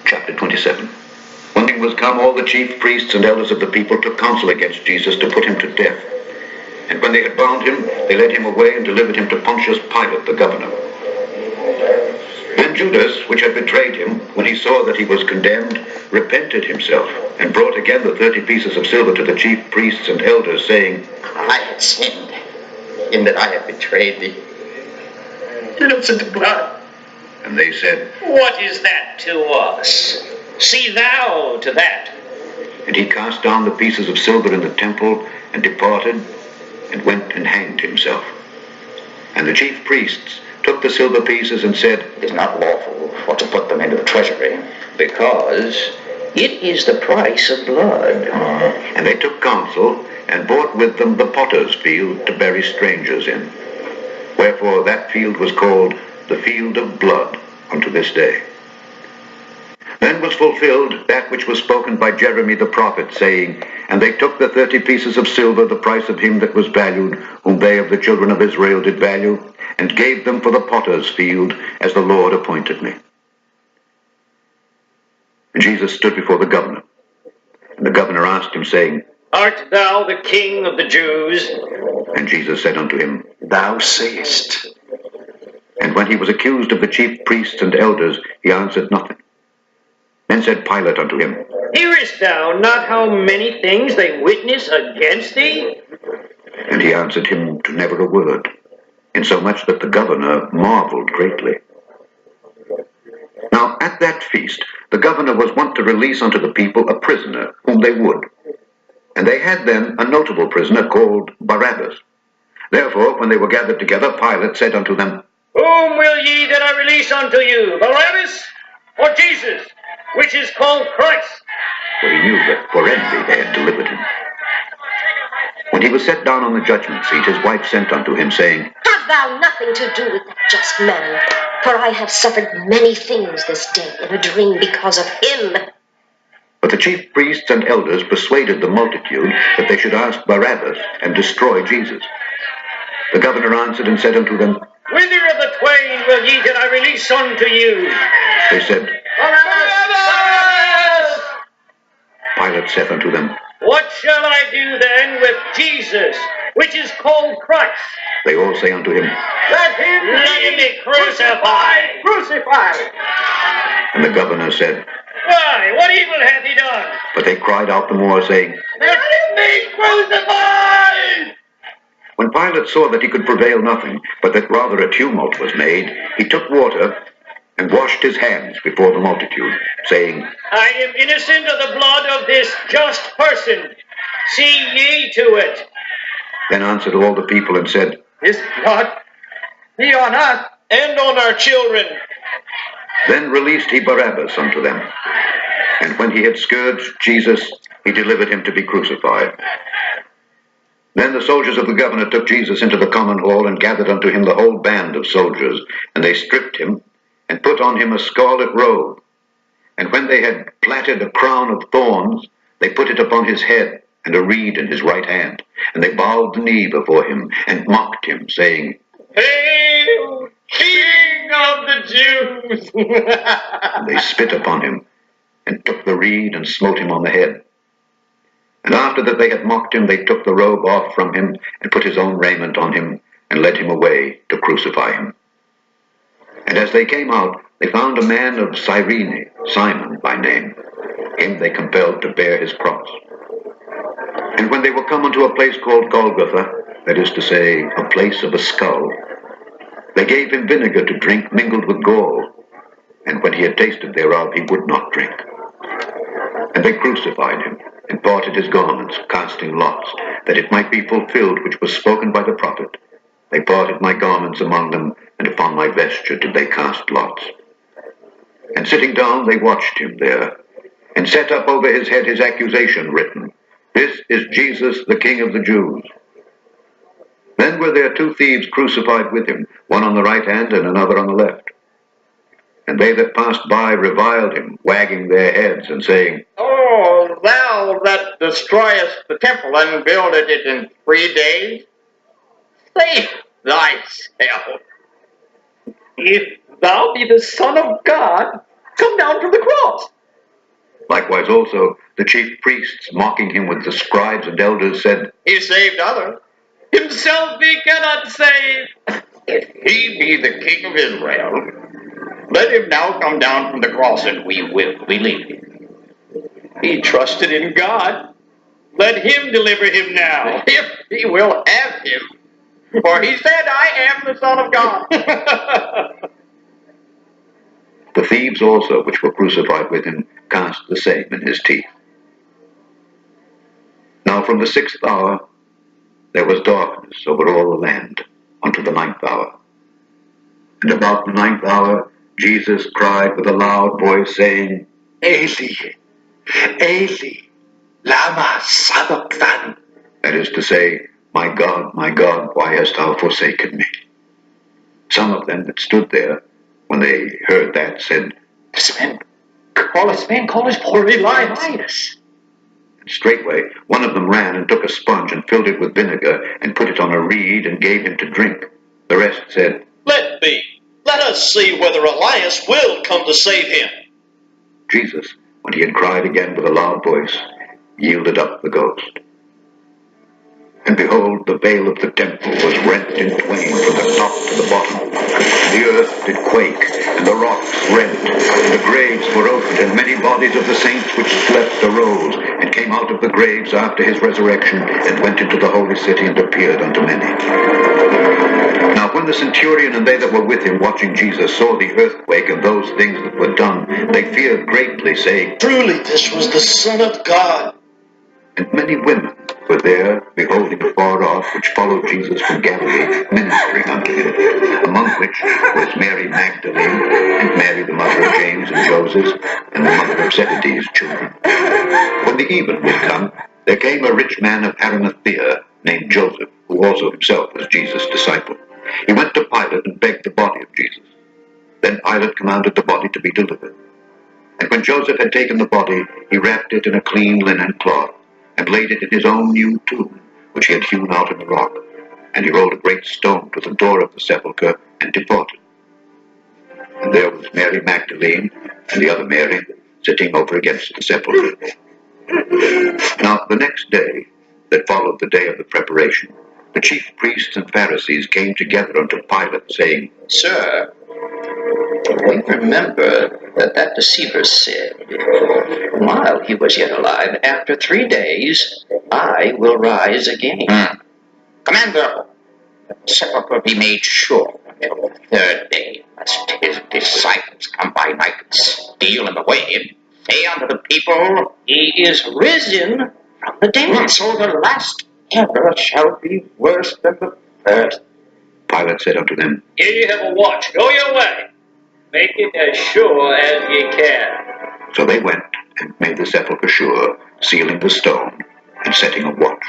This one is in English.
Chapter 27. When it was come, all the chief priests and elders of the people took counsel against Jesus to put him to death. And when they had bound him, they led him away and delivered him to Pontius Pilate, the governor. Then Judas, which had betrayed him, when he saw that he was condemned, repented himself, and brought again the 30 pieces of silver to the chief priests and elders, saying, I have sinned, in that I have betrayed thee. Innocent blood. And they said, What is that to us? See thou to that. And he cast down the pieces of silver in the temple, and departed, and went and hanged himself. And the chief priests took the silver pieces and said, It is not lawful for to put them into the treasury, Because it is the price of blood. And they took counsel, and bought with them the potter's field to bury strangers in. Wherefore that field was called the field of blood unto this day. Then was fulfilled that which was spoken by Jeremy the prophet, saying, And they took the 30 pieces of silver, the price of him that was valued, whom they of the children of Israel did value, and gave them for the potter's field, as the Lord appointed me. And Jesus stood before the governor. And the governor asked him, saying, Art thou the King of the Jews? And Jesus said unto him, Thou sayest. And when he was accused of the chief priests and elders, he answered nothing. Then said Pilate unto him, Hearest thou not how many things they witness against thee? And he answered him to never a word, insomuch that the governor marveled greatly. Now at that feast the governor was wont to release unto the people a prisoner whom they would. And they had then a notable prisoner called Barabbas. Therefore when they were gathered together, Pilate said unto them, Whom will ye that I release unto you, Barabbas or Jesus, which is called Christ? For he knew that for envy they had delivered him. When he was set down on the judgment seat, his wife sent unto him, saying, Have thou nothing to do with that just man, for I have suffered many things this day in a dream because of him. But the chief priests and elders persuaded the multitude that they should ask Barabbas and destroy Jesus. The governor answered and said unto them, Whither of the twain will ye that I release unto you? They said, Barabbas! Pilate saith unto them, What shall I do then with Jesus, which is called Christ? They all say unto him, Let him be crucified! Crucified! And the governor said, Why, what evil hath he done? But they cried out the more, saying, Let him be crucified! When Pilate saw that he could prevail nothing, but that rather a tumult was made, he took water and washed his hands before the multitude, saying, I am innocent of the blood of this just person. See ye to it. Then answered all the people and said, His blood be on us and on our children. Then released he Barabbas unto them. And when he had scourged Jesus, he delivered him to be crucified. Then the soldiers of the governor took Jesus into the common hall, and gathered unto him the whole band of soldiers. And they stripped him, and put on him a scarlet robe. And when they had plaited a crown of thorns, they put it upon his head, and a reed in his right hand. And they bowed the knee before him, and mocked him, saying, Hail, King of the Jews! And they spit upon him, and took the reed, and smote him on the head. And after that they had mocked him, they took the robe off from him, and put his own raiment on him, and led him away to crucify him. And as they came out, they found a man of Cyrene, Simon by name. Him they compelled to bear his cross. And when they were come unto a place called Golgotha, that is to say, a place of a skull, they gave him vinegar to drink mingled with gall. And when he had tasted thereof, he would not drink. And they crucified him, and parted his garments, casting lots, that it might be fulfilled which was spoken by the prophet. They parted my garments among them, and upon my vesture did they cast lots. And sitting down, they watched him there, and set up over his head his accusation written, This is Jesus, the King of the Jews. Then were there 2 thieves crucified with him, one on the right hand and another on the left. And they that passed by reviled him, wagging their heads, and saying, Oh, thou that destroyest the temple and builded it in 3 days, save thyself. If thou be the Son of God, come down from the cross. Likewise also the chief priests, mocking him with the scribes and elders, said, He saved others. Himself he cannot save. If he be the King of Israel, let him now come down from the cross, and we will believe him. He trusted in God. Let him deliver him now. If he will have him. For he said, I am the Son of God. The thieves also, which were crucified with him, cast the same in his teeth. Now from the 6th hour there was darkness over all the land unto the 9th hour. And about the 9th hour Jesus cried with a loud voice, saying, Eli, Eli, lama sabachthani. that is to say, my God, why hast thou forsaken me? Some of them that stood there, when they heard that, said, This man calls poor Elias. and straightway one of them ran and took a sponge and filled it with vinegar and put it on a reed and gave him to drink. The rest said, Let be. Let us see whether Elias will come to save him. Jesus, when he had cried again with a loud voice, yielded up the ghost. And behold, the veil of the temple was rent in twain from the top to the bottom. The earth did quake, and the rocks rent, and the graves were opened, and many bodies of the saints which slept arose, and came out of the graves after his resurrection, and went into the holy city, and appeared unto many. Now when the centurion and they that were with him watching Jesus saw the earthquake and those things that were done, they feared greatly, saying, Truly this was the Son of God. And many women were there, beholding afar off, which followed Jesus from Galilee, ministering unto him, among which was Mary Magdalene, and Mary the mother of James and Joseph, and the mother of Zebedee's children. When the even was come, there came a rich man of Arimathea, named Joseph, who also himself was Jesus' disciple. He went to Pilate and begged the body of Jesus. Then Pilate commanded the body to be delivered. And when Joseph had taken the body, he wrapped it in a clean linen cloth, and laid it in his own new tomb, which he had hewn out in the rock. And he rolled a great stone to the door of the sepulchre, and departed. And there was Mary Magdalene, and the other Mary, sitting over against the sepulchre. Now the next day, that followed the day of the preparation, the chief priests and Pharisees came together unto Pilate, saying, Sir, we remember that deceiver said, while he was yet alive, after 3 days, I will rise again. Command therefore that the sepulchre be made sure until the 3rd day, lest his disciples come by night and steal him away, and say unto the people, He is risen from the dead. So the last ever shall be worse than the first. Pilate said unto them, Ye have a watch. Go your way. Make it as sure as ye can. So they went and made the sepulchre sure, sealing the stone, and setting a watch.